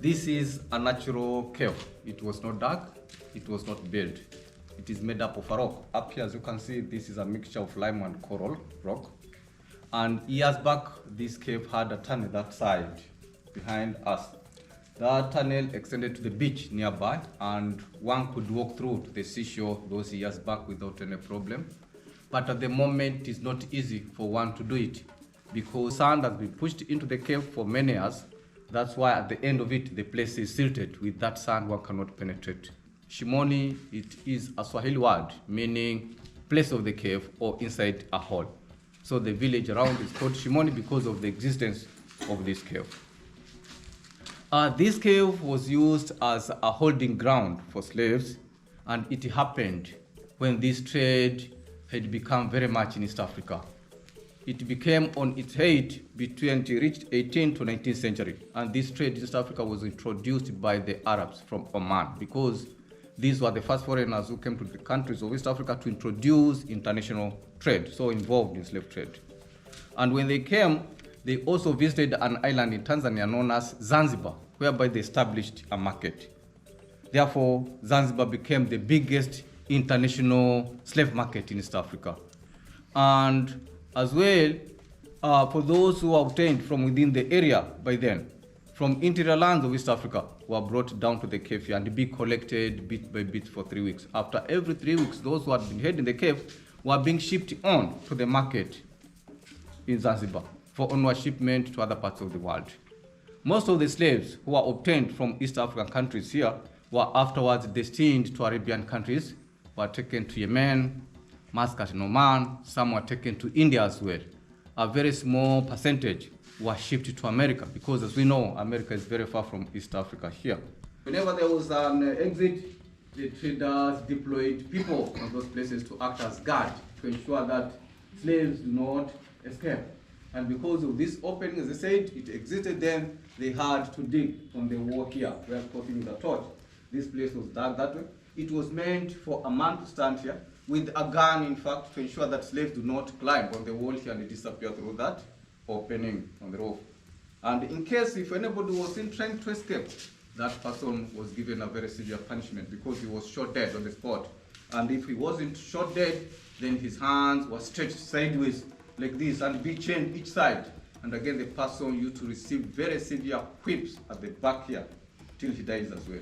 This is a natural cave. It was not dug, it was not built. It is made up of a rock. Up here, as you can see, this is a mixture of lime and coral rock. And years back, this cave had a tunnel that side behind us. That tunnel extended to the beach nearby, and one could walk through to the seashore those years back without any problem. But at the moment, it's not easy for one to do it because sand has been pushed into the cave for many years. That's why at the end of it, the place is silted. With that sand, one cannot penetrate. Shimoni, it is a Swahili word meaning place of the cave or inside a hole. So the village around is called Shimoni because of the existence of this cave. This cave was used as a holding ground for slaves, and it happened when this trade had become very much in East Africa. It became on its height between it reached 18th to 19th century, and this trade in East Africa was introduced by the Arabs from Oman because these were the first foreigners who came to the countries of East Africa to introduce international trade, so involved in slave trade. And when they came, they also visited an island in Tanzania known as Zanzibar, whereby they established a market. Therefore, Zanzibar became the biggest international slave market in East Africa. And as well, for those who were obtained from within the area by then, from interior lands of East Africa, were brought down to the cave here and be collected bit by bit for 3 weeks. After every 3 weeks, those who had been held in the cave were being shipped on to the market in Zanzibar for onward shipment to other parts of the world. Most of the slaves who were obtained from East African countries here were afterwards destined to Arabian countries, were taken to Yemen, Muscat and Oman, some were taken to India as well. A very small percentage were shipped to America because, as we know, America is very far from East Africa here. Whenever there was an exit, the traders deployed people from those places to act as guard to ensure that slaves do not escape. And because of this opening, as I said, it existed then, they had to dig on the wall here. We are quoting the torch. This place was dug that way. It was meant for a man to stand here with a gun, in fact, to ensure that slaves do not climb on the wall here and disappear through that opening on the roof. And in case if anybody was seen trying to escape, that person was given a very severe punishment because he was shot dead on the spot. And if he wasn't shot dead, then his hands were stretched sideways like this and be chained each side. And again, the person used to receive very severe whips at the back here till he dies as well.